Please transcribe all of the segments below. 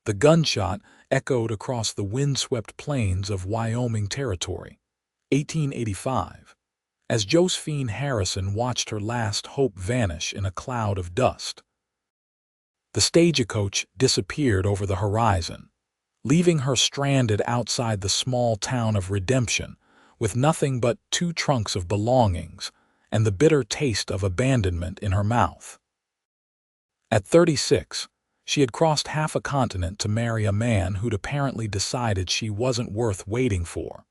The gunshot echoed across the windswept plains of Wyoming Territory, 1885, as Josephine Harrison watched her last hope vanish in a cloud of dust. The stagecoach disappeared over the horizon, leaving her stranded outside the small town of Redemption with nothing but 2 trunks of belongings and the bitter taste of abandonment in her mouth. At 36, she had crossed half a continent to marry a man who'd apparently decided she wasn't worth waiting for.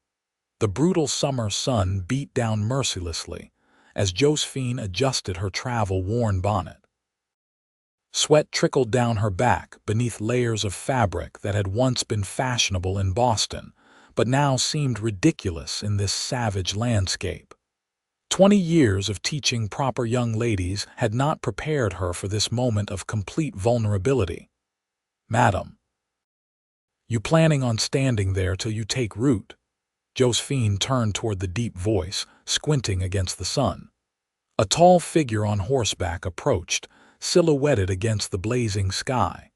The brutal summer sun beat down mercilessly as Josephine adjusted her travel-worn bonnet. Sweat trickled down her back beneath layers of fabric that had once been fashionable in Boston, but now seemed ridiculous in this savage landscape. 20 years of teaching proper young ladies had not prepared her for this moment of complete vulnerability. "Madam, you planning on standing there till you take root?" Josephine turned toward the deep voice, squinting against the sun. A tall figure on horseback approached, silhouetted against the blazing sky.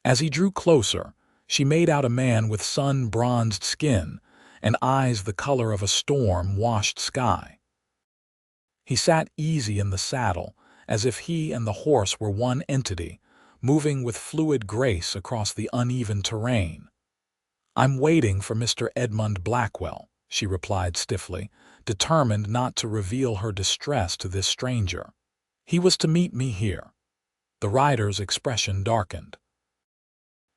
As he drew closer, she made out a man with sun-bronzed skin and eyes the color of a storm-washed sky. He sat easy in the saddle, as if he and the horse were one entity, moving with fluid grace across the uneven terrain. "I'm waiting for Mr. Edmund Blackwell," she replied stiffly, determined not to reveal her distress to this stranger. "He was to meet me here." The rider's expression darkened.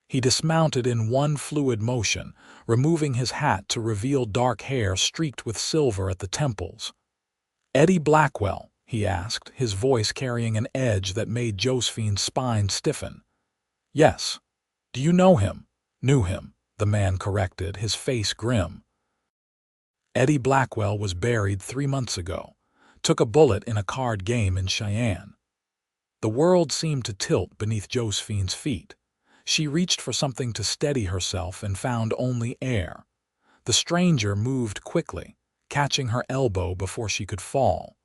He dismounted in one fluid motion, removing his hat to reveal dark hair streaked with silver at the temples. "Eddie Blackwell?" he asked, his voice carrying an edge that made Josephine's spine stiffen. "Yes. Do you know him?" "Knew him," the man corrected, his face grim. "Eddie Blackwell was buried 3 months ago. Took a bullet in a card game in Cheyenne." The world seemed to tilt beneath Josephine's feet. She reached for something to steady herself and found only air. The stranger moved quickly, catching her elbow before she could fall.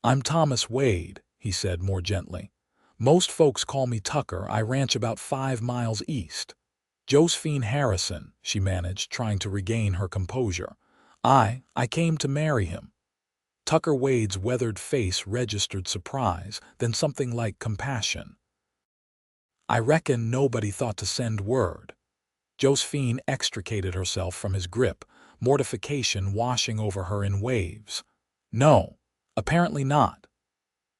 "I'm Thomas Wade," he said more gently. "Most folks call me Tucker. I ranch about 5 miles east." "Josephine Harrison," she managed, trying to regain her composure. I came to marry him." Tucker Wade's weathered face registered surprise, then something like compassion. "I reckon nobody thought to send word." Josephine extricated herself from his grip, mortification washing over her in waves. "No, apparently not."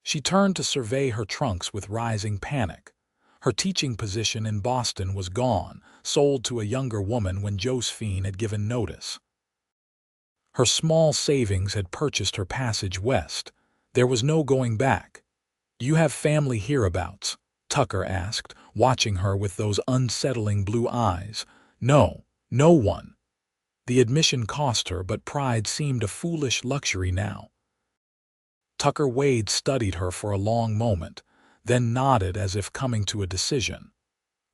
She turned to survey her trunks with rising panic. Her teaching position in Boston was gone, sold to a younger woman when Josephine had given notice. Her small savings had purchased her passage west. There was no going back. "Do you have family hereabouts?" Tucker asked, watching her with those unsettling blue eyes. "No, no one." The admission cost her, but pride seemed a foolish luxury now. Tucker Wade studied her for a long moment, then nodded as if coming to a decision.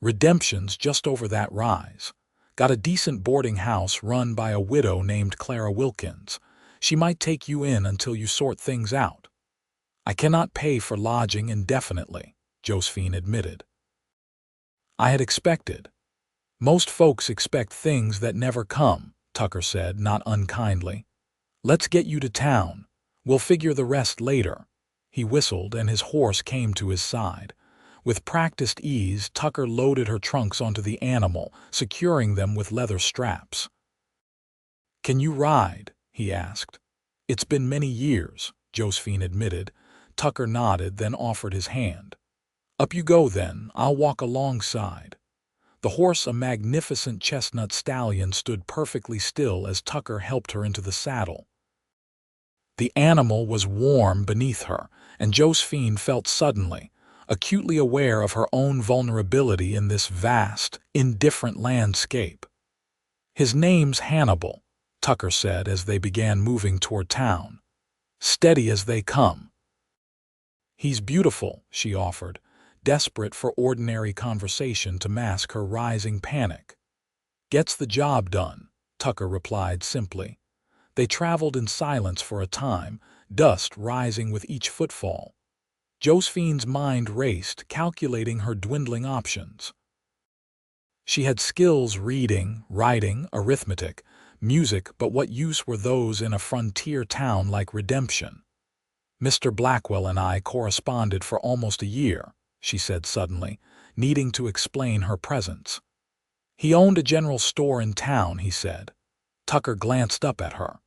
"Redemption's just over that rise. Got a decent boarding house run by a widow named Clara Wilkins. She might take you in until you sort things out." "I cannot pay for lodging indefinitely," Josephine admitted. "I had expected." "Most folks expect things that never come," Tucker said, not unkindly. "Let's get you to town. We'll figure the rest later." He whistled, and his horse came to his side. With practiced ease, Tucker loaded her trunks onto the animal, securing them with leather straps. "Can you ride?" he asked. "It's been many years," Josephine admitted. Tucker nodded, then offered his hand. "Up you go, then. I'll walk alongside." The horse, a magnificent chestnut stallion, stood perfectly still as Tucker helped her into the saddle. The animal was warm beneath her, and Josephine felt suddenly, acutely aware of her own vulnerability in this vast, indifferent landscape. "His name's Hannibal," Tucker said as they began moving toward town. "Steady as they come." "He's beautiful," she offered, desperate for ordinary conversation to mask her rising panic. "Gets the job done," Tucker replied simply. They traveled in silence for a time, dust rising with each footfall. Josephine's mind raced, calculating her dwindling options. She had skills reading, writing, arithmetic, music, but what use were those in a frontier town like Redemption? Mr. Blackwell and I corresponded for almost a year, she said suddenly, needing to explain her presence. He owned a general store in town, he said. Tucker glanced up at her.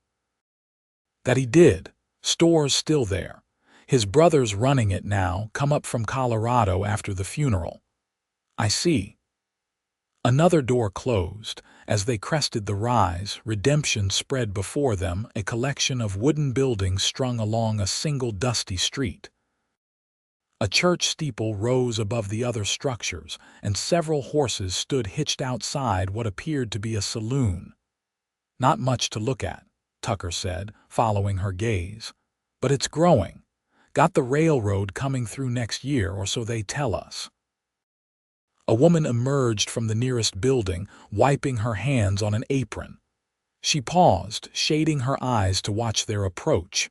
That he did. Store's still there. His brother's running it now, come up from Colorado after the funeral. I see. Another door closed. As they crested the rise, Redemption spread before them, a collection of wooden buildings strung along a single dusty street. A church steeple rose above the other structures, and several horses stood hitched outside what appeared to be a saloon. Not much to look at, Tucker said, following her gaze. But it's growing. Got the railroad coming through next year, or so they tell us. A woman emerged from the nearest building, wiping her hands on an apron. She paused, shading her eyes to watch their approach.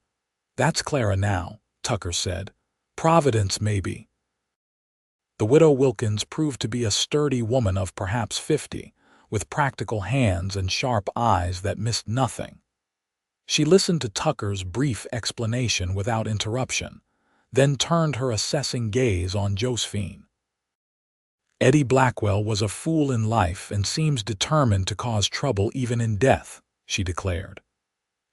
That's Clara now, Tucker said. Providence, maybe. The widow Wilkins proved to be a sturdy woman of perhaps 50, with practical hands and sharp eyes that missed nothing. She listened to Tucker's brief explanation without interruption, then turned her assessing gaze on Josephine. Eddie Blackwell was a fool in life and seems determined to cause trouble even in death, she declared.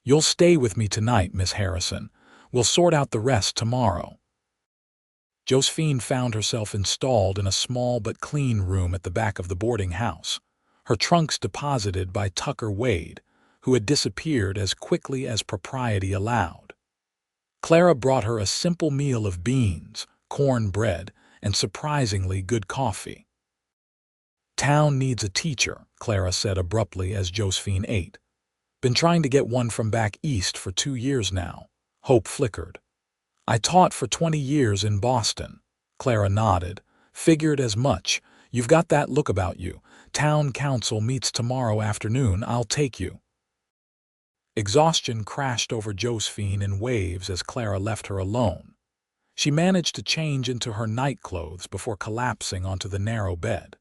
You'll stay with me tonight, Miss Harrison. We'll sort out the rest tomorrow. Josephine found herself installed in a small but clean room at the back of the boarding house, her trunks deposited by Tucker Wade, who had disappeared as quickly as propriety allowed. Clara brought her a simple meal of beans, corn bread, and surprisingly good coffee. Town needs a teacher, Clara said abruptly as Josephine ate. Been trying to get one from back east for 2 years now. Hope flickered. I taught for 20 years in Boston. Clara nodded. Figured as much. You've got that look about you. Town council meets tomorrow afternoon. I'll take you. Exhaustion crashed over Josephine in waves as Clara left her alone. She managed to change into her nightclothes before collapsing onto the narrow bed.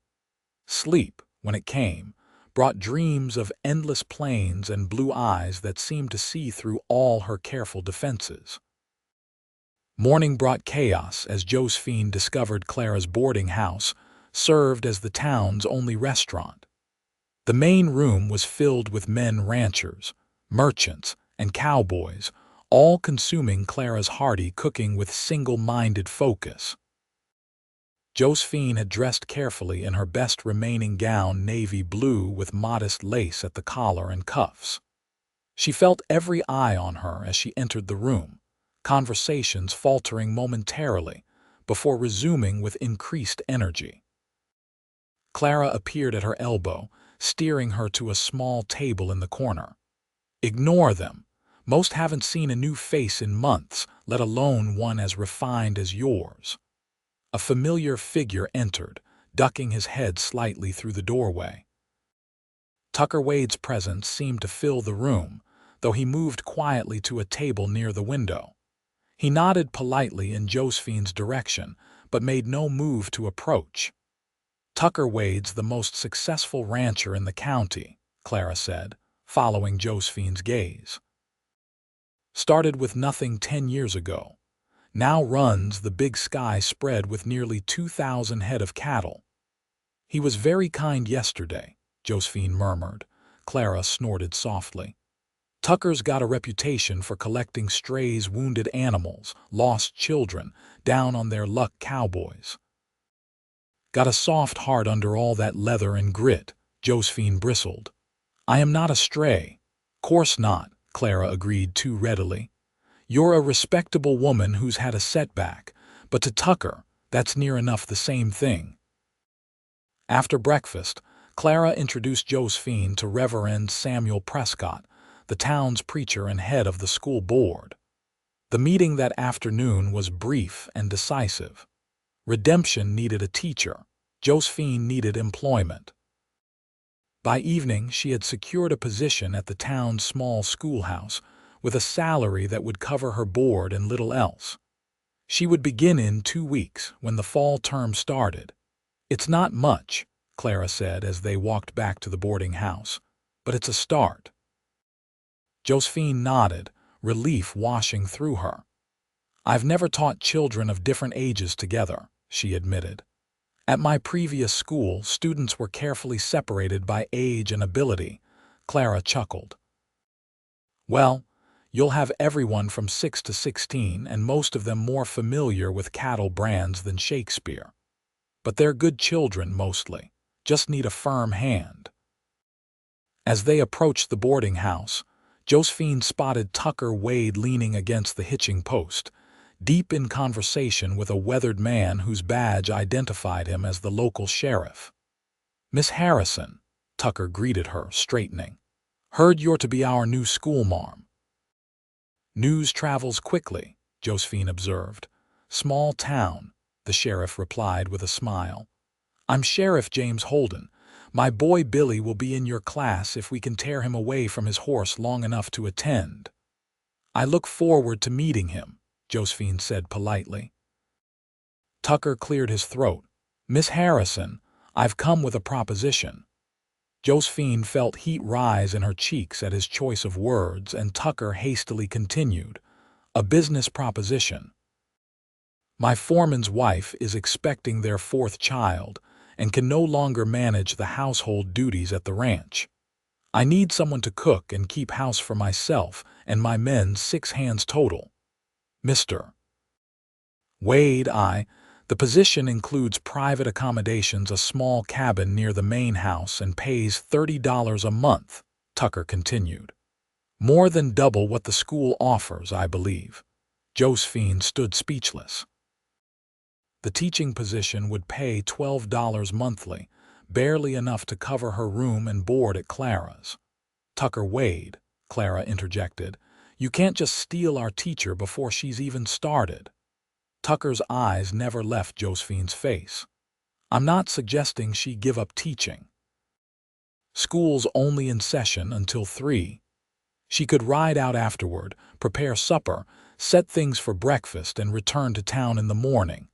Sleep, when it came, brought dreams of endless plains and blue eyes that seemed to see through all her careful defenses. Morning brought chaos as Josephine discovered Clara's boarding house served as the town's only restaurant. The main room was filled with men ranchers, merchants, and cowboys, all consuming Clara's hearty cooking with single-minded focus. Josephine had dressed carefully in her best remaining gown, navy blue with modest lace at the collar and cuffs. She felt every eye on her as she entered the room, conversations faltering momentarily before resuming with increased energy. Clara appeared at her elbow, steering her to a small table in the corner. Ignore them. Most haven't seen a new face in months, let alone one as refined as yours. A familiar figure entered, ducking his head slightly through the doorway. Tucker Wade's presence seemed to fill the room, though he moved quietly to a table near the window. He nodded politely in Josephine's direction, but made no move to approach. Tucker Wade's the most successful rancher in the county, Clara said, following Josephine's gaze. Started with nothing 10 years ago. Now runs the Big Sky spread with nearly 2,000 head of cattle. He was very kind yesterday, Josephine murmured. Clara snorted softly. Tucker's got a reputation for collecting strays, wounded animals, lost children, down on their luck cowboys. Got a soft heart under all that leather and grit, Josephine bristled. I am not a stray. Course not, Clara agreed too readily. You're a respectable woman who's had a setback, but to Tucker, that's near enough the same thing. After breakfast, Clara introduced Josephine to Reverend Samuel Prescott, the town's preacher and head of the school board. The meeting that afternoon was brief and decisive. Redemption needed a teacher. Josephine needed employment. By evening, she had secured a position at the town's small schoolhouse, with a salary that would cover her board and little else. She would begin in 2 weeks when the fall term started. It's not much, Clara said as they walked back to the boarding house. "But it's a start." Josephine nodded, relief washing through her. "I've never taught children of different ages together," she admitted. "At my previous school, students were carefully separated by age and ability." Clara chuckled. "Well, you'll have everyone from 6 to 16, and most of them more familiar with cattle brands than Shakespeare. But they're good children mostly, just need a firm hand." As they approached the boarding house, Josephine spotted Tucker Wade leaning against the hitching post, deep in conversation with a weathered man whose badge identified him as the local sheriff. "Miss Harrison," Tucker greeted her, straightening. "Heard you're to be our new schoolmarm." "News travels quickly," Josephine observed. "Small town," the sheriff replied with a smile. "I'm Sheriff James Holden. My boy Billy will be in your class if we can tear him away from his horse long enough to attend." "I look forward to meeting him," Josephine said politely. Tucker cleared his throat. "Miss Harrison, I've come with a proposition." Josephine felt heat rise in her cheeks at his choice of words, and Tucker hastily continued. "A business proposition. My foreman's wife is expecting their 4th child and can no longer manage the household duties at the ranch. I need someone to cook and keep house for myself and my men, 6 hands total. Mr. Wade, the position includes private accommodations, a small cabin near the main house, and pays $30 a month," Tucker continued. "More than double what the school offers, I believe." Josephine stood speechless. The teaching position would pay $12 monthly, barely enough to cover her room and board at Clara's. "Tucker Wade," Clara interjected, "you can't just steal our teacher before she's even started." Tucker's eyes never left Josephine's face. "I'm not suggesting she give up teaching. School's only in session until 3. She could ride out afterward, prepare supper, set things for breakfast, and return to town in the morning."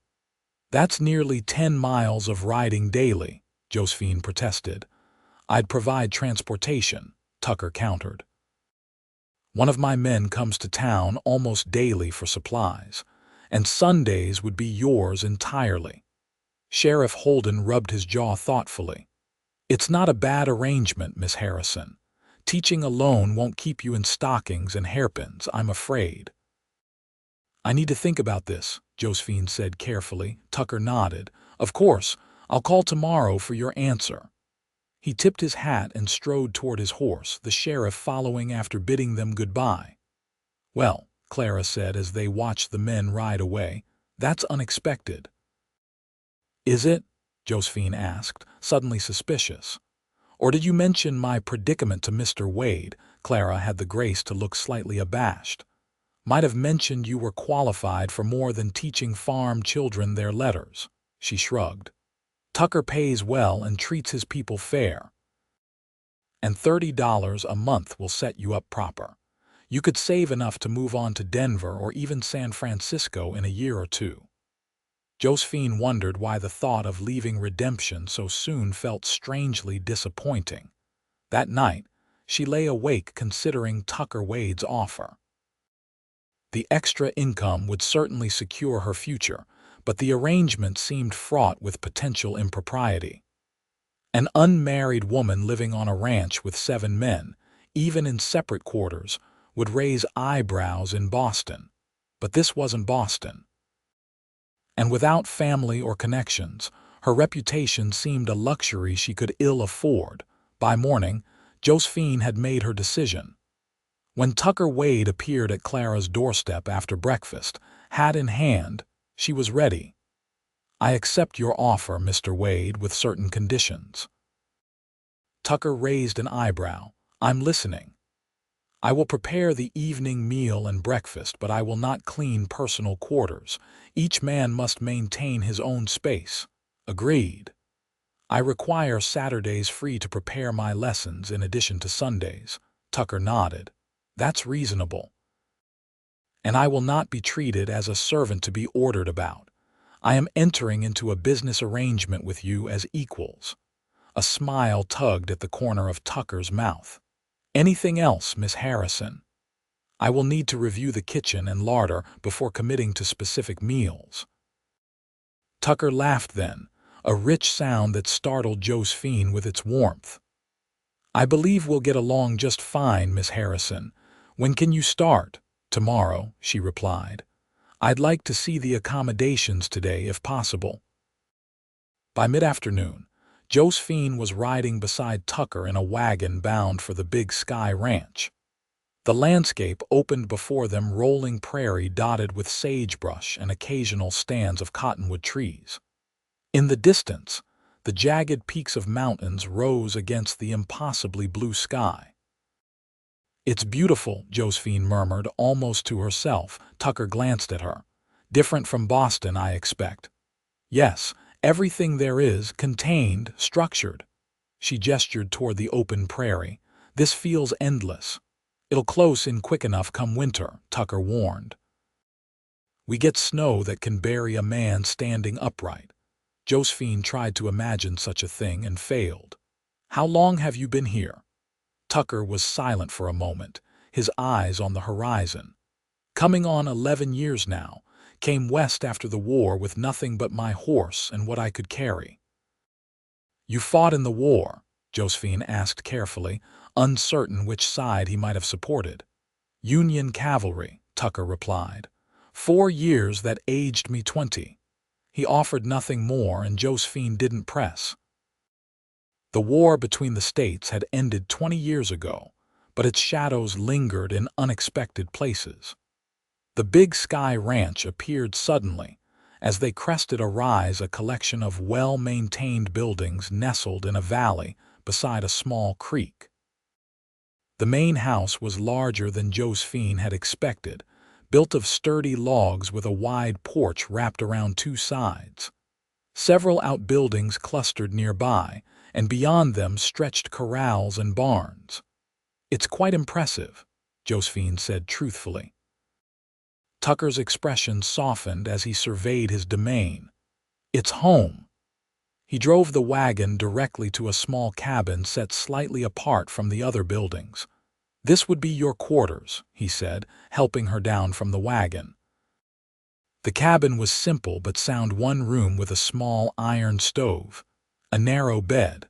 "That's nearly 10 miles of riding daily," Josephine protested. "I'd provide transportation," Tucker countered. "One of my men comes to town almost daily for supplies, and Sundays would be yours entirely." Sheriff Holden rubbed his jaw thoughtfully. "It's not a bad arrangement, Miss Harrison. Teaching alone won't keep you in stockings and hairpins, I'm afraid." "I need to think about this," Josephine said carefully. Tucker nodded. "Of course, I'll call tomorrow for your answer." He tipped his hat and strode toward his horse, the sheriff following after bidding them goodbye. "Well," Clara said as they watched the men ride away, "that's unexpected." "Is it?" Josephine asked, suddenly suspicious. "Or did you mention my predicament to Mr. Wade?" Clara had the grace to look slightly abashed. "Might have mentioned you were qualified for more than teaching farm children their letters." She shrugged. "Tucker pays well and treats his people fair. And $30 a month will set you up proper. You could save enough to move on to Denver or even San Francisco in a year or 2. Josephine wondered why the thought of leaving Redemption so soon felt strangely disappointing. That night, she lay awake considering Tucker Wade's offer. The extra income would certainly secure her future, but the arrangement seemed fraught with potential impropriety. An unmarried woman living on a ranch with 7 men, even in separate quarters, would raise eyebrows in Boston. But this wasn't Boston. And without family or connections, her reputation seemed a luxury she could ill afford. By morning, Josephine had made her decision. When Tucker Wade appeared at Clara's doorstep after breakfast, hat in hand, she was ready. "I accept your offer, Mr. Wade, with certain conditions." Tucker raised an eyebrow. "I'm listening." "I will prepare the evening meal and breakfast, but I will not clean personal quarters. Each man must maintain his own space." "Agreed." "I require Saturdays free to prepare my lessons in addition to Sundays." Tucker nodded. "That's reasonable." "And I will not be treated as a servant to be ordered about. I am entering into a business arrangement with you as equals." A smile tugged at the corner of Tucker's mouth. "Anything else, Miss Harrison? I will need to review the kitchen and larder before committing to specific meals." Tucker laughed then, a rich sound that startled Josephine with its warmth. "I believe we'll get along just fine, Miss Harrison. When can you start?" "Tomorrow," she replied. "I'd like to see the accommodations today, if possible." By mid-afternoon, Josephine was riding beside Tucker in a wagon bound for the Big Sky Ranch. The landscape opened before them, rolling prairie dotted with sagebrush and occasional stands of cottonwood trees. In the distance, the jagged peaks of mountains rose against the impossibly blue sky. "It's beautiful," Josephine murmured, almost to herself. Tucker glanced at her. "Different from Boston, I expect." "Yes, everything there is, contained, structured." She gestured toward the open prairie. "This feels endless." "It'll close in quick enough come winter," Tucker warned. "We get snow that can bury a man standing upright." Josephine tried to imagine such a thing and failed. "How long have you been here?" Tucker was silent for a moment, his eyes on the horizon. "Coming on 11 years now. Came west after the war with nothing but my horse and what I could carry." "You fought in the war?" Josephine asked carefully, uncertain which side he might have supported. "Union cavalry," Tucker replied. 4 years that aged me 20. He offered nothing more, and Josephine didn't press. The war between the states had ended 20 years ago, but its shadows lingered in unexpected places. The Big Sky Ranch appeared suddenly, as they crested a rise, a collection of well-maintained buildings nestled in a valley beside a small creek. The main house was larger than Josephine had expected, built of sturdy logs with a wide porch wrapped around 2 sides. Several outbuildings clustered nearby, and beyond them stretched corrals and barns. "It's quite impressive," Josephine said truthfully. Tucker's expression softened as he surveyed his domain. "It's home." He drove the wagon directly to a small cabin set slightly apart from the other buildings. "This would be your quarters," he said, helping her down from the wagon. The cabin was simple but sound, one room with a small iron stove, a narrow bed,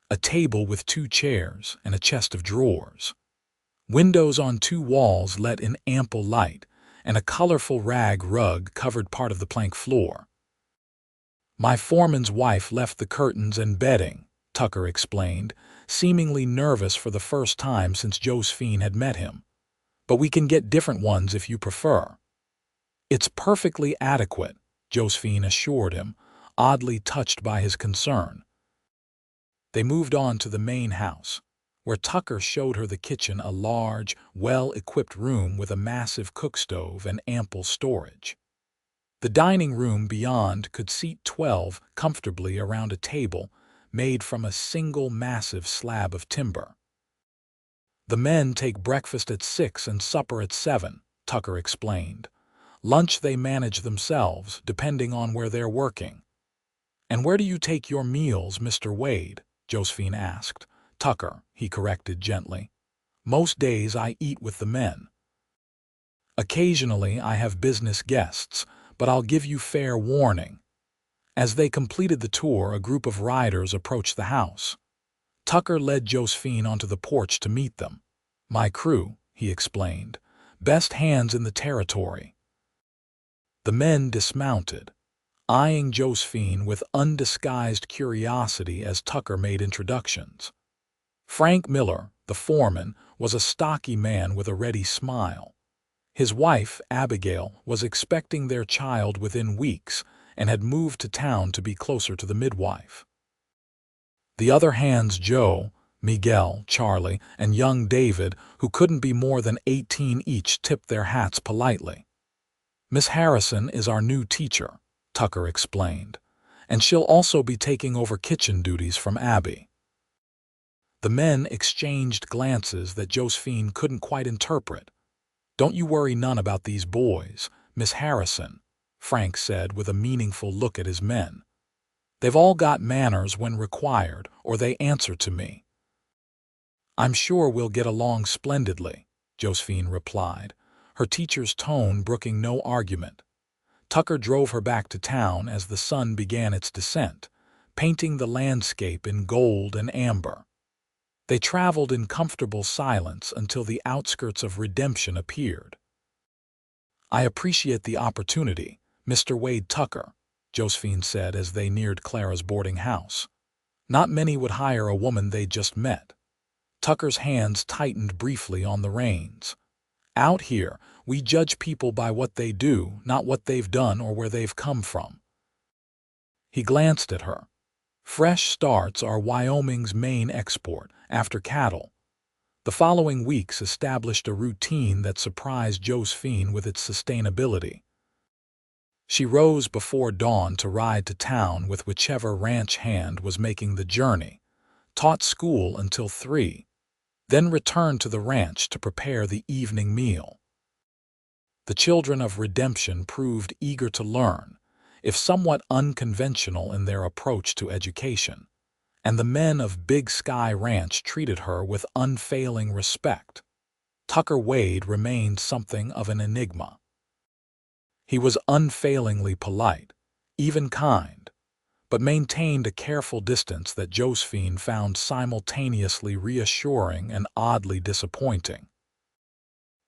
a table with 2 chairs, and a chest of drawers. Windows on 2 walls let in ample light, and a colorful rag rug covered part of the plank floor. "My foreman's wife left the curtains and bedding," Tucker explained, seemingly nervous for the first time since Josephine had met him. "But we can get different ones if you prefer." "It's perfectly adequate," Josephine assured him, oddly touched by his concern. They moved on to the main house, where Tucker showed her the kitchen, a large, well-equipped room with a massive cookstove and ample storage. The dining room beyond could seat 12 comfortably around a table made from a single massive slab of timber. "The men take breakfast at 6 and supper at 7, Tucker explained. "Lunch they manage themselves, depending on where they're working." "And where do you take your meals, Mr. Wade?" Josephine asked. "Tucker," he corrected gently. "Most days I eat with the men. Occasionally I have business guests, but I'll give you fair warning." As they completed the tour, a group of riders approached the house. Tucker led Josephine onto the porch to meet them. "My crew," he explained. "Best hands in the territory." The men dismounted, eyeing Josephine with undisguised curiosity as Tucker made introductions. Frank Miller, the foreman, was a stocky man with a ready smile. His wife, Abigail, was expecting their child within weeks and had moved to town to be closer to the midwife. The other hands, Joe, Miguel, Charlie, and young David, who couldn't be more than 18 each, tipped their hats politely. "Miss Harrison is our new teacher," Tucker explained, "and she'll also be taking over kitchen duties from Abby." The men exchanged glances that Josephine couldn't quite interpret. "Don't you worry none about these boys, Miss Harrison," Frank said with a meaningful look at his men. They've all got manners when required, or they answer to me." "I'm sure we'll get along splendidly," Josephine replied, her teacher's tone brooking no argument. Tucker drove her back to town as the sun began its descent, painting the landscape in gold and amber. They traveled in comfortable silence until the outskirts of Redemption appeared. "I appreciate the opportunity, Mr. Wade Tucker," Josephine said as they neared Clara's boarding house. Not many would hire a woman they'd just met. Tucker's hands tightened briefly on the reins. "Out here, we judge people by what they do, not what they've done or where they've come from." He glanced at her. Fresh starts are Wyoming's main export, after cattle. The following weeks established a routine that surprised Josephine with its sustainability. She rose before dawn to ride to town with whichever ranch hand was making the journey, taught school until 3, then returned to the ranch to prepare the evening meal. The children of Redemption proved eager to learn, if somewhat unconventional in their approach to education, and the men of Big Sky Ranch treated her with unfailing respect. Tucker Wade remained something of an enigma. He was unfailingly polite, even kind, but maintained a careful distance that Josephine found simultaneously reassuring and oddly disappointing.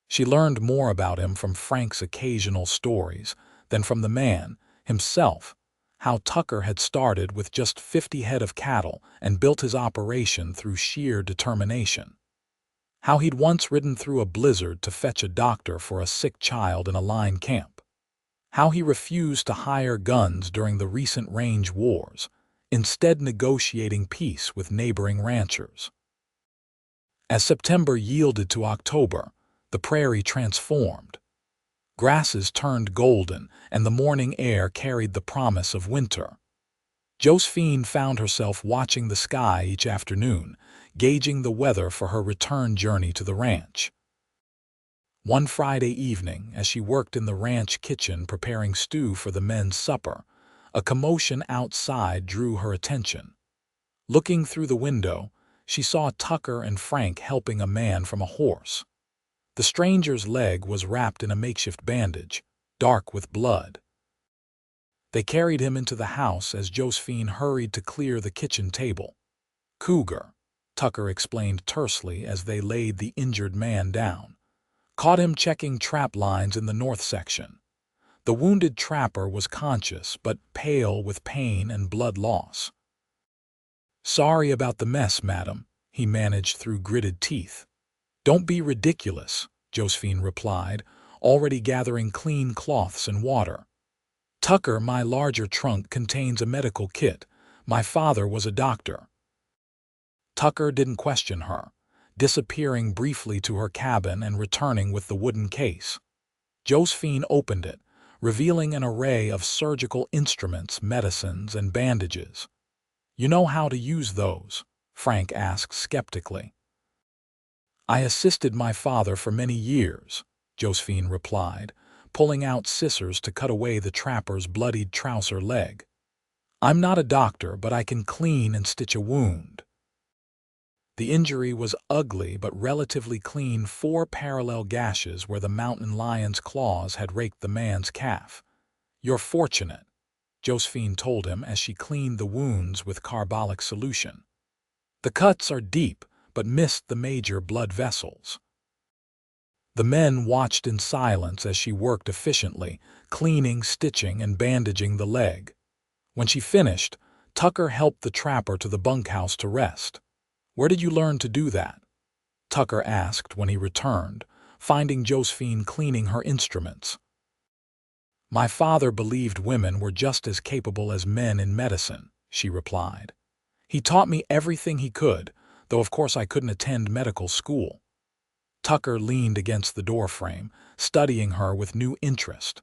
She learned more about him from Frank's occasional stories than from the man himself, how Tucker had started with just 50 head of cattle and built his operation through sheer determination. How he'd once ridden through a blizzard to fetch a doctor for a sick child in a line camp. How he refused to hire guns during the recent range wars, instead negotiating peace with neighboring ranchers. As September yielded to October, the prairie transformed. Grasses turned golden, and the morning air carried the promise of winter. Josephine found herself watching the sky each afternoon, gauging the weather for her return journey to the ranch. One Friday evening, as she worked in the ranch kitchen preparing stew for the men's supper, a commotion outside drew her attention. Looking through the window, she saw Tucker and Frank helping a man from a horse. The stranger's leg was wrapped in a makeshift bandage, dark with blood. They carried him into the house as Josephine hurried to clear the kitchen table. "Cougar," Tucker explained tersely as they laid the injured man down. "Caught him checking trap lines in the north section." The wounded trapper was conscious but pale with pain and blood loss. "Sorry about the mess, madam," he managed through gritted teeth. "Don't be ridiculous," Josephine replied, already gathering clean cloths and water. "Tucker, my larger trunk contains a medical kit. My father was a doctor." Tucker didn't question her, disappearing briefly to her cabin and returning with the wooden case. Josephine opened it, revealing an array of surgical instruments, medicines, and bandages. "You know how to use those?" Frank asked skeptically. "I assisted my father for many years," Josephine replied, pulling out scissors to cut away the trapper's bloodied trouser leg. "I'm not a doctor, but I can clean and stitch a wound." The injury was ugly but relatively clean, 4 parallel gashes where the mountain lion's claws had raked the man's calf. "You're fortunate," Josephine told him as she cleaned the wounds with carbolic solution. "The cuts are deep, but missed the major blood vessels." The men watched in silence as she worked efficiently, cleaning, stitching, and bandaging the leg. When she finished, Tucker helped the trapper to the bunkhouse to rest. "Where did you learn to do that?" Tucker asked when he returned, finding Josephine cleaning her instruments. "My father believed women were just as capable as men in medicine," she replied. "He taught me everything he could, though of course I couldn't attend medical school." Tucker leaned against the doorframe, studying her with new interest.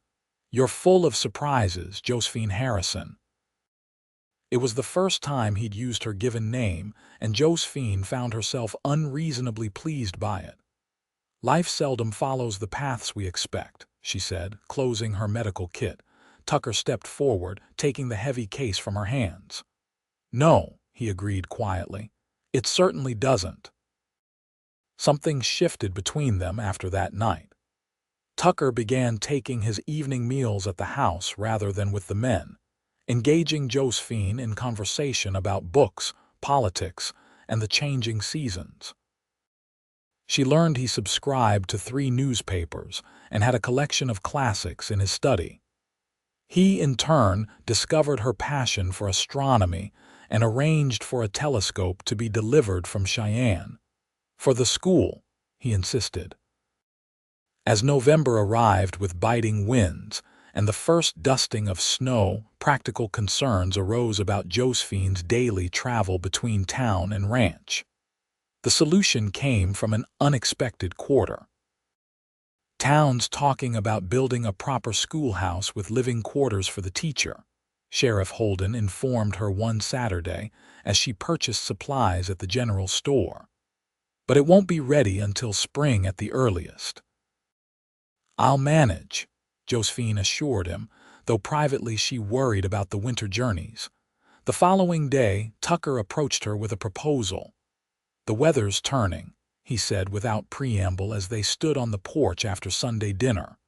"You're full of surprises, Josephine Harrison." It was the first time he'd used her given name, and Josephine found herself unreasonably pleased by it. "Life seldom follows the paths we expect," she said, closing her medical kit, Tucker stepped forward, taking the heavy case from her hands. "No," he agreed quietly. "It certainly doesn't." Something shifted between them after that night. Tucker began taking his evening meals at the house rather than with the men, engaging Josephine in conversation about books, politics, and the changing seasons. She learned he subscribed to 3 newspapers and had a collection of classics in his study. He, in turn, discovered her passion for astronomy and arranged for a telescope to be delivered from Cheyenne. "For the school," he insisted. As November arrived with biting winds and the first dusting of snow, practical concerns arose about Josephine's daily travel between town and ranch. The solution came from an unexpected quarter. Town's talking about building a proper schoolhouse with living quarters for the teacher, Sheriff Holden informed her one Saturday as she purchased supplies at the general store. "But it won't be ready until spring at the earliest." "I'll manage," Josephine assured him, though privately she worried about the winter journeys. The following day, Tucker approached her with a proposal. "The weather's turning," he said without preamble as they stood on the porch after Sunday dinner.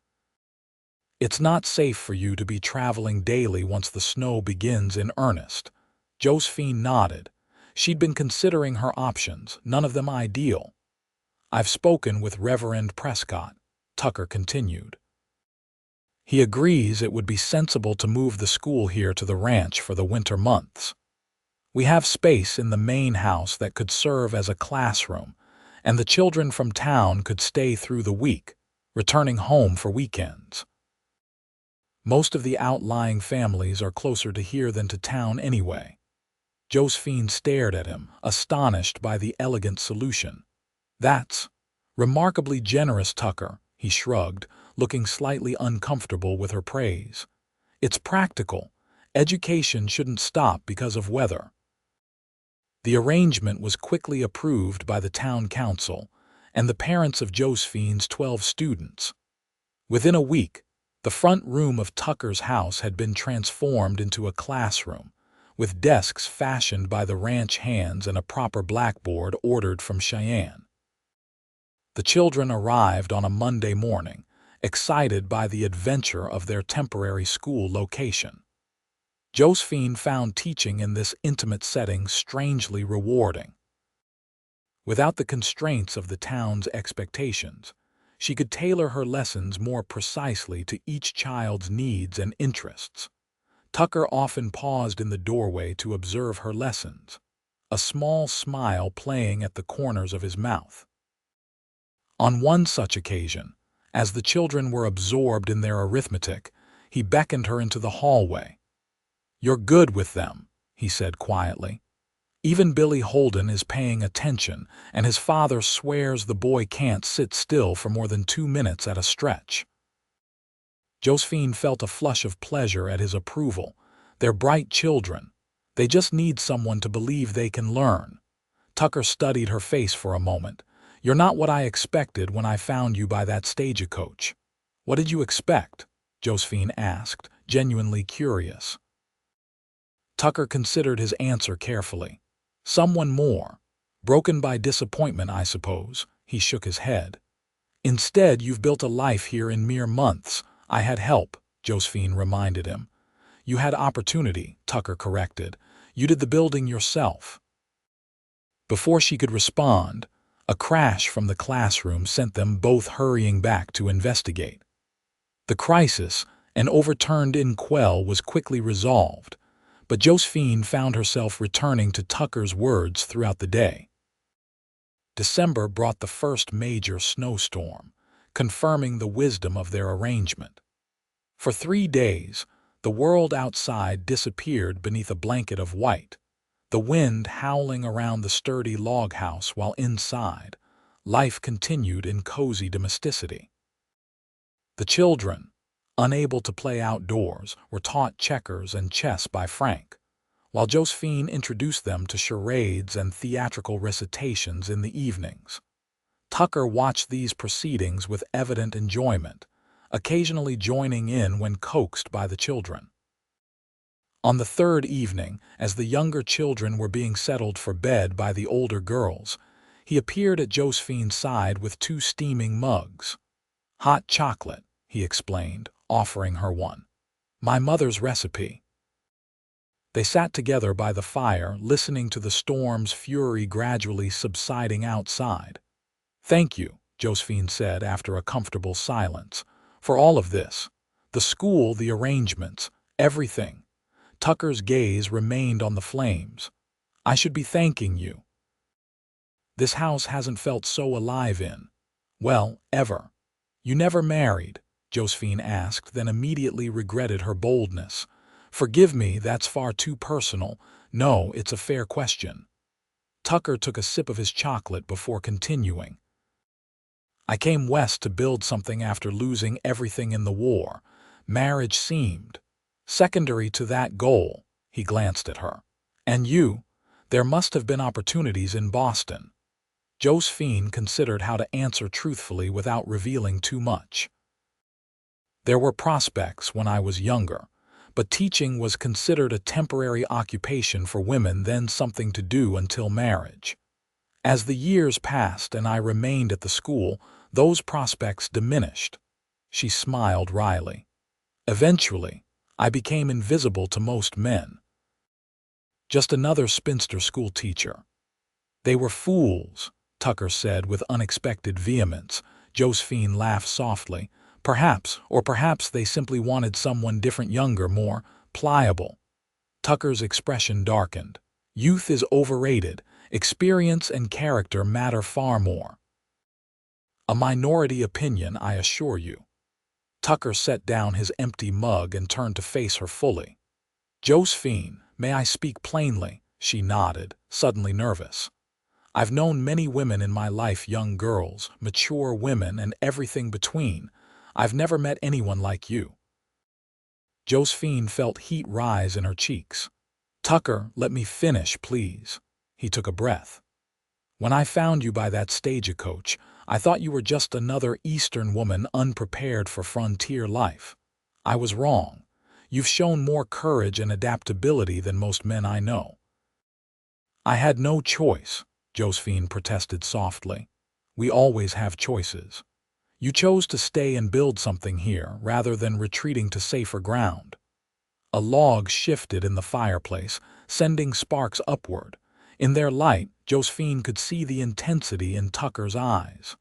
"It's not safe for you to be traveling daily once the snow begins in earnest." Josephine nodded. She'd been considering her options, none of them ideal. "I've spoken with Reverend Prescott," Tucker continued. "He agrees it would be sensible to move the school here to the ranch for the winter months. We have space in the main house that could serve as a classroom, and the children from town could stay through the week, returning home for weekends. Most of the outlying families are closer to here than to town anyway." Josephine stared at him, astonished by the elegant solution. "That's remarkably generous, Tucker," he shrugged, looking slightly uncomfortable with her praise. "It's practical. Education shouldn't stop because of weather." The arrangement was quickly approved by the town council and the parents of Josephine's 12 students. Within a week, the front room of Tucker's house had been transformed into a classroom, with desks fashioned by the ranch hands and a proper blackboard ordered from Cheyenne. The children arrived on a Monday morning, excited by the adventure of their temporary school location. Josephine found teaching in this intimate setting strangely rewarding. Without the constraints of the town's expectations, she could tailor her lessons more precisely to each child's needs and interests. Tucker often paused in the doorway to observe her lessons, a small smile playing at the corners of his mouth. On one such occasion, as the children were absorbed in their arithmetic, he beckoned her into the hallway. "You're good with them," he said quietly. "Even Billy Holden is paying attention, and his father swears the boy can't sit still for more than 2 minutes at a stretch." Josephine felt a flush of pleasure at his approval. They're bright children. They just need someone to believe they can learn. Tucker studied her face for a moment. "You're not what I expected when I found you by that stagecoach." "What did you expect?" Josephine asked, genuinely curious. Tucker considered his answer carefully. "Someone more. Broken by disappointment, I suppose." He shook his head. "Instead, you've built a life here in mere months." "I had help," Josephine reminded him. "You had opportunity," Tucker corrected. "You did the building yourself." Before she could respond, a crash from the classroom sent them both hurrying back to investigate. The crisis, an overturned inkwell, was quickly resolved, but Josephine found herself returning to Tucker's words throughout the day. December brought the first major snowstorm, confirming the wisdom of their arrangement. For 3 days, the world outside disappeared beneath a blanket of white, the wind howling around the sturdy log house while inside, life continued in cozy domesticity. The children, unable to play outdoors, were taught checkers and chess by Frank, while Josephine introduced them to charades and theatrical recitations in the evenings. Tucker watched these proceedings with evident enjoyment, occasionally joining in when coaxed by the children. On the third evening, as the younger children were being settled for bed by the older girls, he appeared at Josephine's side with 2 steaming mugs. "Hot chocolate," he explained, offering her one. "My mother's recipe." They sat together by the fire, listening to the storm's fury gradually subsiding outside. "Thank you," Josephine said after a comfortable silence, "for all of this. The school, the arrangements, everything." Tucker's gaze remained on the flames. "I should be thanking you. This house hasn't felt so alive in, well, ever." "You never married?" Josephine asked, then immediately regretted her boldness. "Forgive me, that's far too personal. No, it's a fair question." Tucker took a sip of his chocolate before continuing. "I came west to build something after losing everything in the war. Marriage seemed secondary to that goal." He glanced at her. "And you? There must have been opportunities in Boston." Josephine considered how to answer truthfully without revealing too much. "There were prospects when I was younger, but teaching was considered a temporary occupation for women, then something to do until marriage. As the years passed and I remained at the school, those prospects diminished." She smiled wryly. "Eventually, I became invisible to most men. Just another spinster school teacher." "They were fools," Tucker said with unexpected vehemence. Josephine laughed softly. Perhaps they simply wanted someone different, younger, more pliable." Tucker's expression darkened. "Youth is overrated. Experience and character matter far more." "A minority opinion, I assure you." Tucker set down his empty mug and turned to face her fully. "Josephine, may I speak plainly?" She nodded, suddenly nervous. "I've known many women in my life, young girls, mature women, and everything between. I've never met anyone like you." Josephine felt heat rise in her cheeks. "Tucker, let me finish, please." He took a breath. "When I found you by that stagecoach, I thought you were just another Eastern woman unprepared for frontier life. I was wrong. You've shown more courage and adaptability than most men I know." "I had no choice," Josephine protested softly. "We always have choices. You chose to stay and build something here rather than retreating to safer ground." A log shifted in the fireplace, sending sparks upward. In their light, Josephine could see the intensity in Tucker's eyes.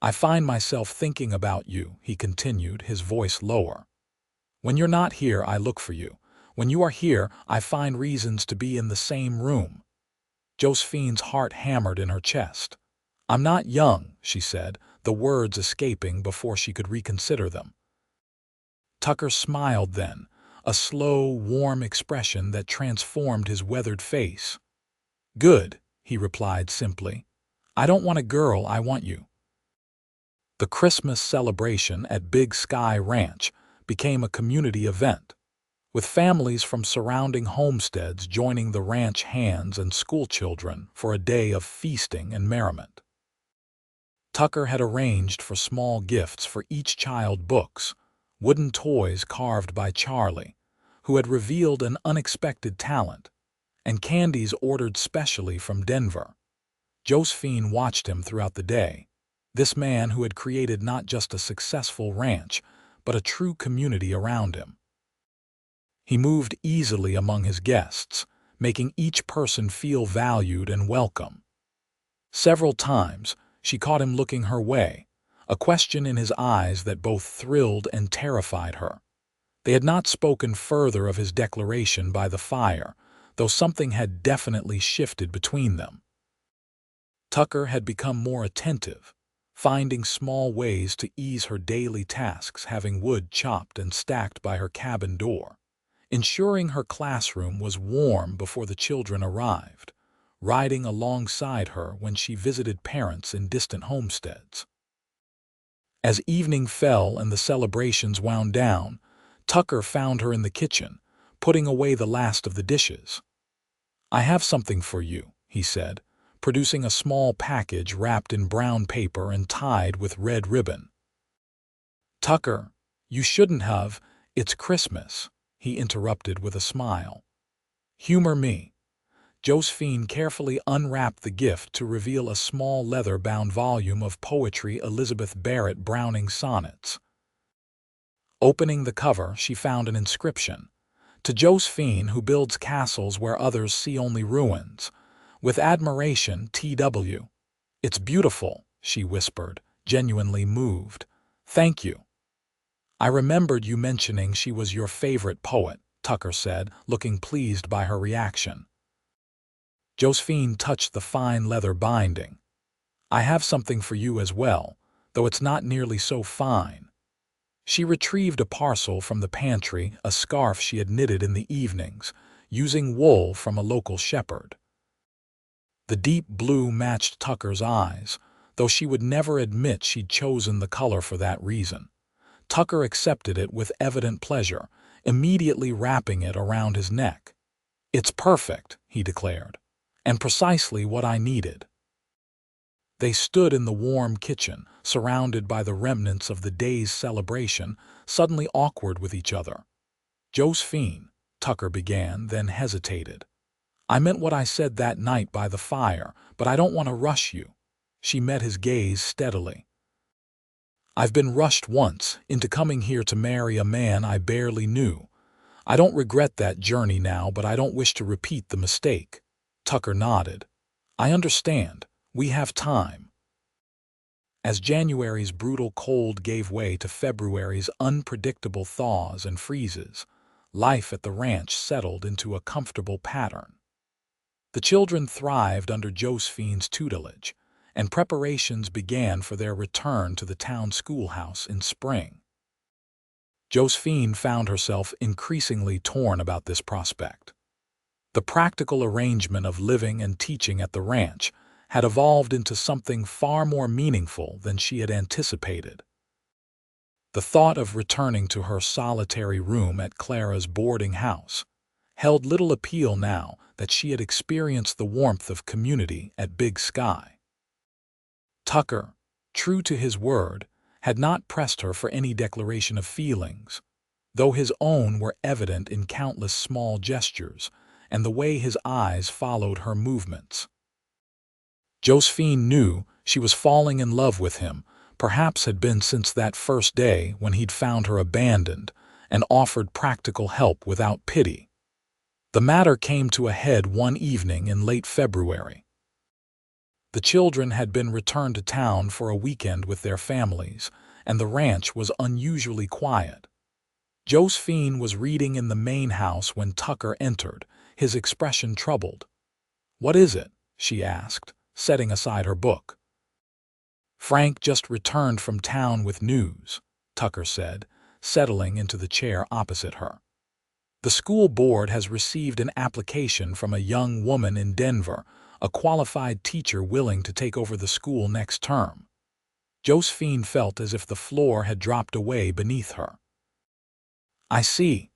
"I find myself thinking about you," he continued, his voice lower. "When you're not here, I look for you. When you are here, I find reasons to be in the same room." Josephine's heart hammered in her chest. "I'm not young," she said, the words escaping before she could reconsider them. Tucker smiled then, a slow, warm expression that transformed his weathered face. "Good," he replied simply. "I don't want a girl, I want you." The Christmas celebration at Big Sky Ranch became a community event, with families from surrounding homesteads joining the ranch hands and schoolchildren for a day of feasting and merriment. Tucker had arranged for small gifts for each child: books, wooden toys carved by Charlie, who had revealed an unexpected talent, and candies ordered specially from Denver. Josephine watched him throughout the day, this man who had created not just a successful ranch, but a true community around him. He moved easily among his guests, making each person feel valued and welcome. Several times, she caught him looking her way, a question in his eyes that both thrilled and terrified her. They had not spoken further of his declaration by the fire, though something had definitely shifted between them. Tucker had become more attentive, finding small ways to ease her daily tasks, having wood chopped and stacked by her cabin door, ensuring her classroom was warm before the children arrived, riding alongside her when she visited parents in distant homesteads. As evening fell and the celebrations wound down, Tucker found her in the kitchen, putting away the last of the dishes. "I have something for you," he said, producing a small package wrapped in brown paper and tied with red ribbon. Tucker, you shouldn't have. It's Christmas, he interrupted with a smile. Humor me. Josephine carefully unwrapped the gift to reveal a small leather-bound volume of poetry, Elizabeth Barrett Browning sonnets. Opening the cover, she found an inscription. To Josephine, who builds castles where others see only ruins. With admiration, T.W. It's beautiful, she whispered, genuinely moved. Thank you. I remembered you mentioning she was your favorite poet, Tucker said, looking pleased by her reaction. Josephine touched the fine leather binding. I have something for you as well, though it's not nearly so fine. She retrieved a parcel from the pantry, a scarf she had knitted in the evenings, using wool from a local shepherd. The deep blue matched Tucker's eyes, though she would never admit she'd chosen the color for that reason. Tucker accepted it with evident pleasure, immediately wrapping it around his neck. It's perfect, he declared, and precisely what I needed. They stood in the warm kitchen, surrounded by the remnants of the day's celebration, suddenly awkward with each other. Josephine, Tucker began, then hesitated. I meant what I said that night by the fire, but I don't want to rush you. She met his gaze steadily. I've been rushed once into coming here to marry a man I barely knew. I don't regret that journey now, but I don't wish to repeat the mistake. Tucker nodded. I understand. We have time. As January's brutal cold gave way to February's unpredictable thaws and freezes, life at the ranch settled into a comfortable pattern. The children thrived under Josephine's tutelage, and preparations began for their return to the town schoolhouse in spring. Josephine found herself increasingly torn about this prospect. The practical arrangement of living and teaching at the ranch had evolved into something far more meaningful than she had anticipated. The thought of returning to her solitary room at Clara's boarding house held little appeal now that she had experienced the warmth of community at Big Sky. Tucker, true to his word, had not pressed her for any declaration of feelings, though his own were evident in countless small gestures and the way his eyes followed her movements. Josephine knew she was falling in love with him, perhaps had been since that first day when he'd found her abandoned and offered practical help without pity. The matter came to a head one evening in late February. The children had been returned to town for a weekend with their families, and the ranch was unusually quiet. Josephine was reading in the main house when Tucker entered, his expression troubled. "What is it?" she asked, setting aside her book. "Frank just returned from town with news," Tucker said, settling into the chair opposite her. "The school board has received an application from a young woman in Denver, a qualified teacher willing to take over the school next term." Josephine felt as if the floor had dropped away beneath her. "I see.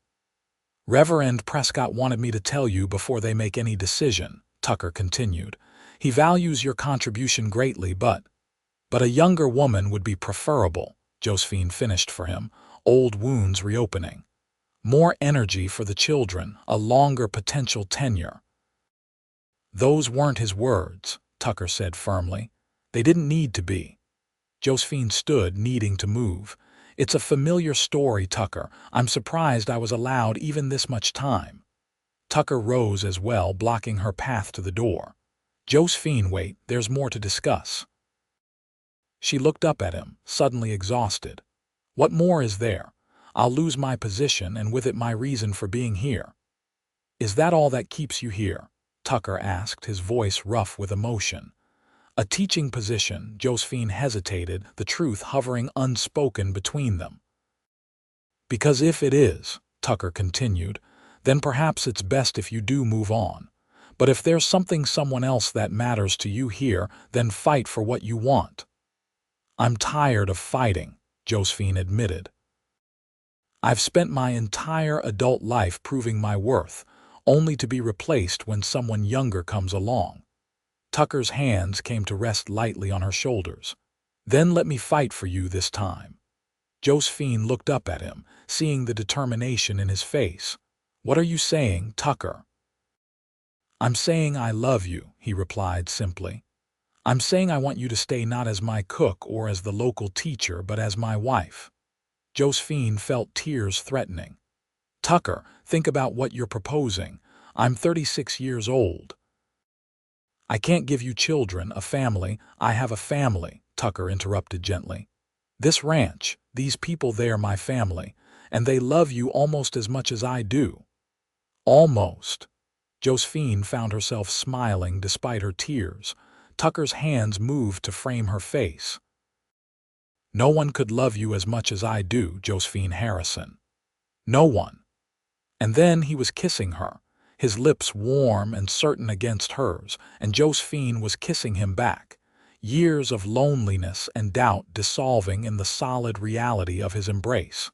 Reverend Prescott wanted me to tell you before they make any decision," Tucker continued. "He values your contribution greatly, but a younger woman would be preferable," Josephine finished for him, old wounds reopening. "More energy for the children, a longer potential tenure." "Those weren't his words," Tucker said firmly. "They didn't need to be." Josephine stood, needing to move. "It's a familiar story, Tucker. I'm surprised I was allowed even this much time." Tucker rose as well, blocking her path to the door. "Josephine, wait, there's more to discuss." She looked up at him, suddenly exhausted. "What more is there? I'll lose my position and with it my reason for being here." "Is that all that keeps you here?" Tucker asked, his voice rough with emotion. "A teaching position," Josephine hesitated, the truth hovering unspoken between them. "Because if it is," Tucker continued, "then perhaps it's best if you do move on. But if there's someone else that matters to you here, then fight for what you want." "I'm tired of fighting," Josephine admitted. "I've spent my entire adult life proving my worth, only to be replaced when someone younger comes along." Tucker's hands came to rest lightly on her shoulders. "Then let me fight for you this time." Josephine looked up at him, seeing the determination in his face. "What are you saying, Tucker?" "I'm saying I love you," he replied simply. "I'm saying I want you to stay not as my cook or as the local teacher, but as my wife." Josephine felt tears threatening. "Tucker, think about what you're proposing. I'm 36 years old." "I can't give you children, a family. I have a family," Tucker interrupted gently. "This ranch, these people, they're my family, and they love you almost as much as I do." "Almost." Josephine found herself smiling despite her tears. Tucker's hands moved to frame her face. "No one could love you as much as I do, Josephine Harrison. No one." And then he was kissing her, his lips warm and certain against hers, and Josephine was kissing him back, years of loneliness and doubt dissolving in the solid reality of his embrace.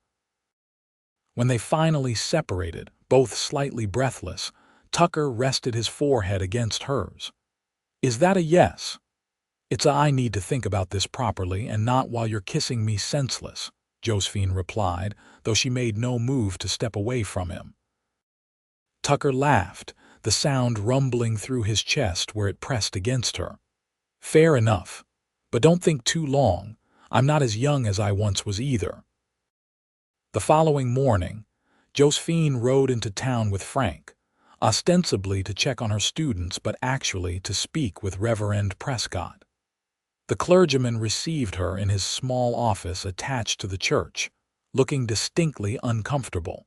When they finally separated, both slightly breathless, Tucker rested his forehead against hers. "Is that a yes?" "It's a I need to think about this properly and not while you're kissing me senseless," Josephine replied, though she made no move to step away from him. Tucker laughed, the sound rumbling through his chest where it pressed against her. "Fair enough. But don't think too long. I'm not as young as I once was either." The following morning, Josephine rode into town with Frank, ostensibly to check on her students but actually to speak with Reverend Prescott. The clergyman received her in his small office attached to the church, looking distinctly uncomfortable.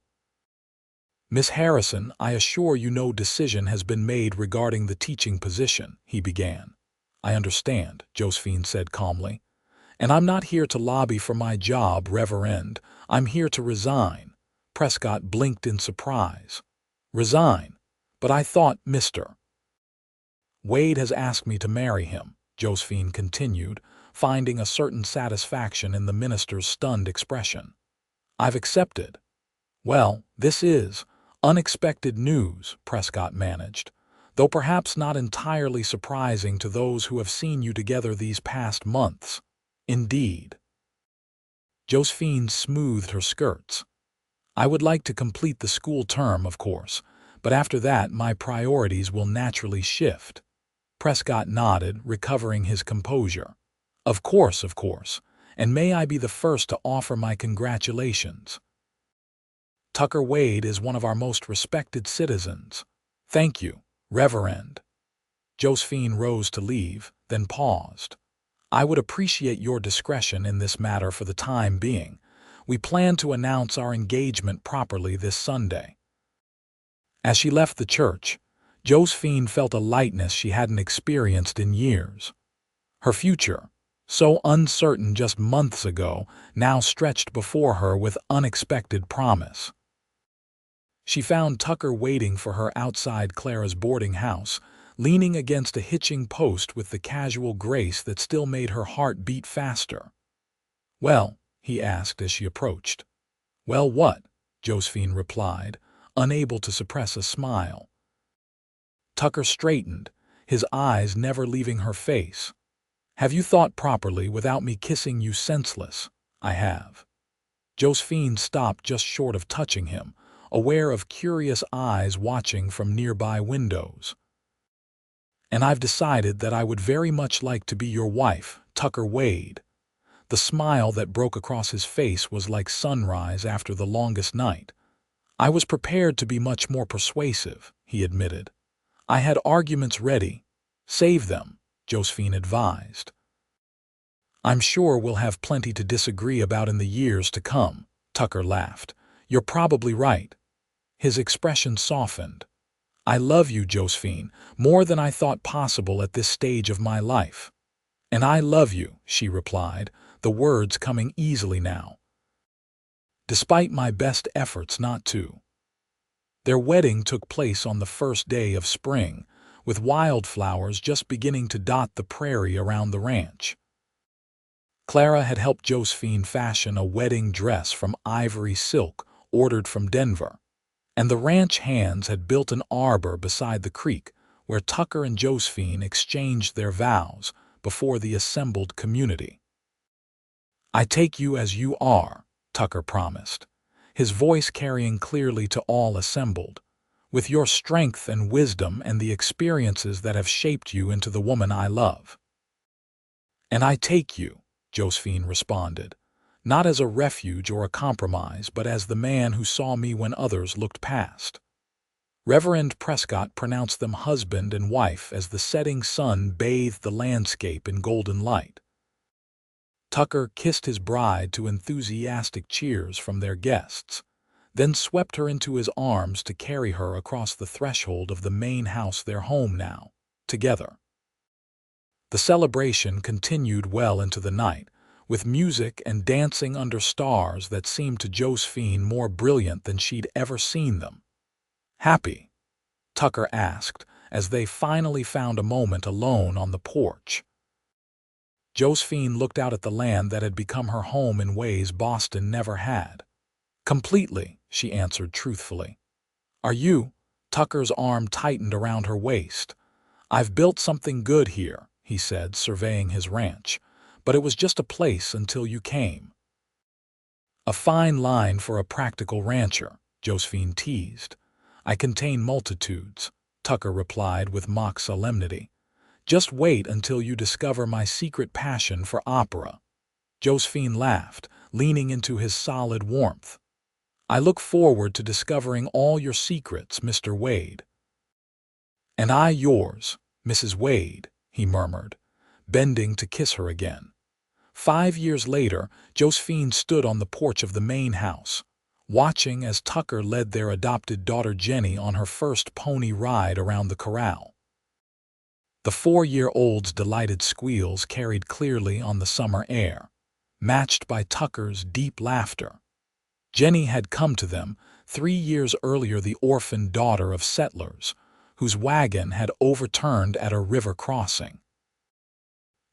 "Miss Harrison, I assure you no decision has been made regarding the teaching position," he began. "I understand," Josephine said calmly. "And I'm not here to lobby for my job, Reverend. I'm here to resign." Prescott blinked in surprise. "Resign? But I thought, Mr. Wade has asked me to marry him," Josephine continued, finding a certain satisfaction in the minister's stunned expression. "I've accepted." "Well, this is unexpected news," Prescott managed, "though perhaps not entirely surprising to those who have seen you together these past months." "Indeed." Josephine smoothed her skirts. "I would like to complete the school term, of course, but after that my priorities will naturally shift." Prescott nodded, recovering his composure. Of course, and may I be the first to offer my congratulations. Tucker Wade is one of our most respected citizens." "Thank you, Reverend." Josephine rose to leave, then paused. "I would appreciate your discretion in this matter for the time being. We plan to announce our engagement properly this Sunday." As she left the church, Josephine felt a lightness she hadn't experienced in years. Her future, so uncertain just months ago, now stretched before her with unexpected promise. She found Tucker waiting for her outside Clara's boarding house, leaning against a hitching post with the casual grace that still made her heart beat faster. "Well?" he asked as she approached. "Well, what?" Josephine replied, unable to suppress a smile. Tucker straightened, his eyes never leaving her face. "Have you thought properly without me kissing you senseless?" "I have." Josephine stopped just short of touching him, aware of curious eyes watching from nearby windows. "And I've decided that I would very much like to be your wife, Tucker Wade." The smile that broke across his face was like sunrise after the longest night. "I was prepared to be much more persuasive," he admitted. "I had arguments ready." "Save them," Josephine advised. "I'm sure we'll have plenty to disagree about in the years to come," Tucker laughed. "You're probably right." His expression softened. "I love you, Josephine, more than I thought possible at this stage of my life." "And I love you," she replied, the words coming easily now, "despite my best efforts not to." Their wedding took place on the first day of spring, with wildflowers just beginning to dot the prairie around the ranch. Clara had helped Josephine fashion a wedding dress from ivory silk ordered from Denver, and the ranch hands had built an arbor beside the creek where Tucker and Josephine exchanged their vows before the assembled community. "I take you as you are," Tucker promised, his voice carrying clearly to all assembled. "With your strength and wisdom and the experiences that have shaped you into the woman I love." "And I take you," Josephine responded, "not as a refuge or a compromise, but as the man who saw me when others looked past." Reverend Prescott pronounced them husband and wife as the setting sun bathed the landscape in golden light. Tucker kissed his bride to enthusiastic cheers from their guests, then swept her into his arms to carry her across the threshold of the main house, their home now, together. The celebration continued well into the night, with music and dancing under stars that seemed to Josephine more brilliant than she'd ever seen them. "Happy?" Tucker asked, as they finally found a moment alone on the porch. Josephine looked out at the land that had become her home in ways Boston never had. "Completely," she answered truthfully. "Are you?" Tucker's arm tightened around her waist. "I've built something good here," he said, surveying his ranch, "but it was just a place until you came." "A fine line for a practical rancher," Josephine teased. "I contain multitudes," Tucker replied with mock solemnity. "Just wait until you discover my secret passion for opera." Josephine laughed, leaning into his solid warmth. "I look forward to discovering all your secrets, Mr. Wade." "And I yours, Mrs. Wade," he murmured, bending to kiss her again. 5 years later, Josephine stood on the porch of the main house, watching as Tucker led their adopted daughter Jenny on her first pony ride around the corral. The 4-year-old's delighted squeals carried clearly on the summer air, matched by Tucker's deep laughter. Jenny had come to them 3 years earlier, the orphaned daughter of settlers, whose wagon had overturned at a river crossing.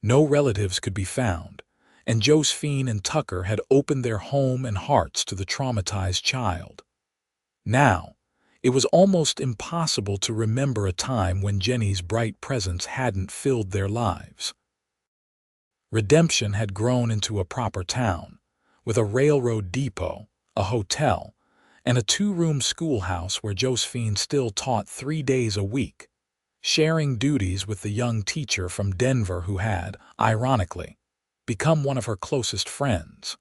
No relatives could be found, and Josephine and Tucker had opened their home and hearts to the traumatized child. Now, it was almost impossible to remember a time when Jenny's bright presence hadn't filled their lives. Redemption had grown into a proper town, with a railroad depot, a hotel, and a 2-room schoolhouse where Josephine still taught 3 days a week, sharing duties with the young teacher from Denver who had, ironically, become one of her closest friends.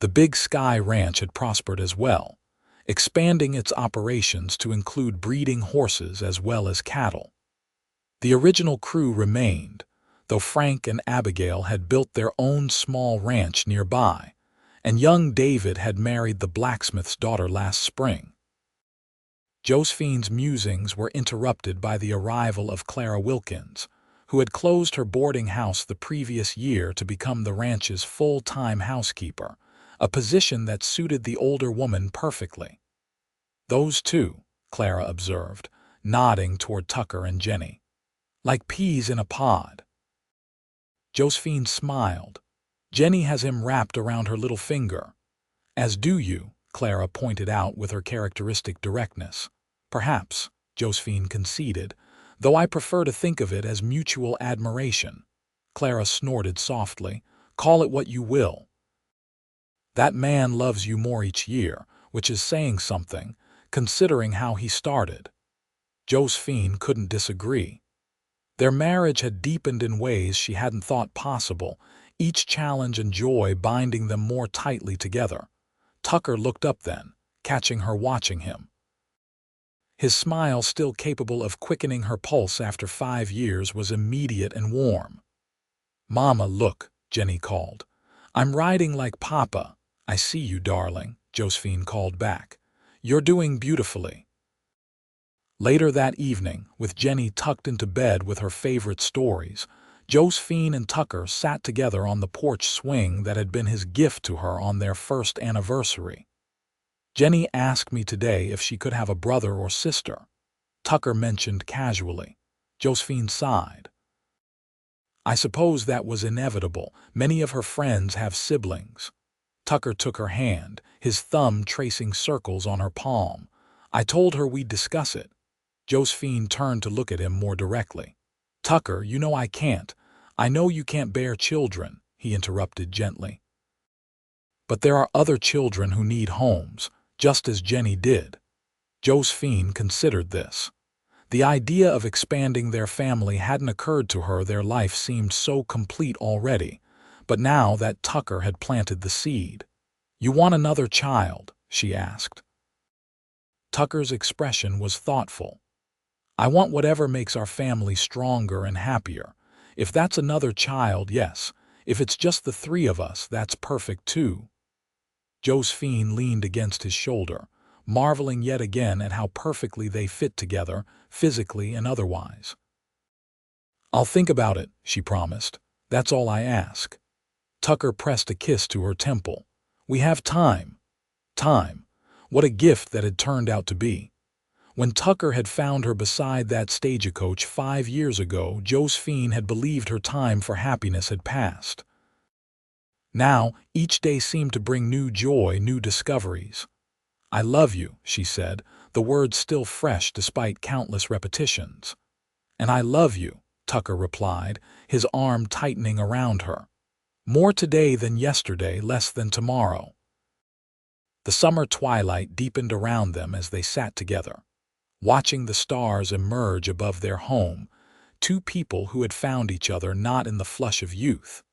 The Big Sky Ranch had prospered as well, expanding its operations to include breeding horses as well as cattle. The original crew remained, though Frank and Abigail had built their own small ranch nearby, and young David had married the blacksmith's daughter last spring. Josephine's musings were interrupted by the arrival of Clara Wilkins, who had closed her boarding house the previous year to become the ranch's full-time housekeeper, a position that suited the older woman perfectly. "Those two," Clara observed, nodding toward Tucker and Jenny, "like peas in a pod." Josephine smiled. "Jenny has him wrapped around her little finger." "As do you," Clara pointed out with her characteristic directness. "Perhaps," Josephine conceded, "though I prefer to think of it as mutual admiration." Clara snorted softly. "Call it what you will. That man loves you more each year, which is saying something, considering how he started." Josephine couldn't disagree. Their marriage had deepened in ways she hadn't thought possible, each challenge and joy binding them more tightly together. Tucker looked up then, catching her watching him. His smile, still capable of quickening her pulse after 5 years, was immediate and warm. "Mama, look," Jenny called. "I'm riding like Papa." "I see you, darling," Josephine called back. "You're doing beautifully." Later that evening, with Jenny tucked into bed with her favorite stories, Josephine and Tucker sat together on the porch swing that had been his gift to her on their first anniversary. "Jenny asked me today if she could have a brother or sister," Tucker mentioned casually. Josephine sighed. "I suppose that was inevitable. Many of her friends have siblings." Tucker took her hand, his thumb tracing circles on her palm. "I told her we'd discuss it." Josephine turned to look at him more directly. "Tucker, you know I can't. I know you can't bear children," he interrupted gently. But there are other children who need homes, just as Jenny did. Josephine considered this. The idea of expanding their family hadn't occurred to her. Their life seemed so complete already, but now that Tucker had planted the seed. "You want another child?" she asked. Tucker's expression was thoughtful. "I want whatever makes our family stronger and happier. If that's another child, yes. If it's just the three of us, that's perfect too." Josephine leaned against his shoulder, marveling yet again at how perfectly they fit together, physically and otherwise. "I'll think about it," she promised. "That's all I ask." Tucker pressed a kiss to her temple. "We have time." Time. What a gift that had turned out to be. When Tucker had found her beside that stagecoach 5 years ago, Josephine had believed her time for happiness had passed. Now, each day seemed to bring new joy, new discoveries. "I love you," she said, the words still fresh despite countless repetitions. "And I love you," Tucker replied, his arm tightening around her. "More today than yesterday, less than tomorrow." The summer twilight deepened around them as they sat together, watching the stars emerge above their home, two people who had found each other not in the flush of youth,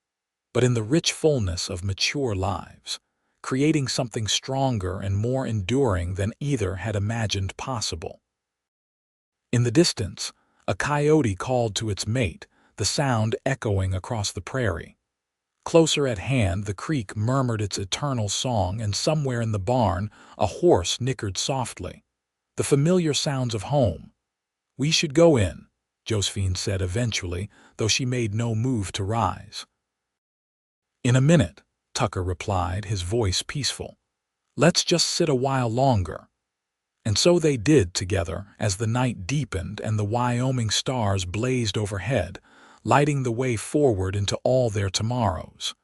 but in the rich fullness of mature lives, creating something stronger and more enduring than either had imagined possible. In the distance, a coyote called to its mate, the sound echoing across the prairie. Closer at hand, the creek murmured its eternal song, and somewhere in the barn, a horse nickered softly. The familiar sounds of home. "We should go in," Josephine said eventually, though she made no move to rise. "In a minute," Tucker replied, his voice peaceful. "Let's just sit a while longer." And so they did together as the night deepened and the Wyoming stars blazed overhead, lighting the way forward into all their tomorrows.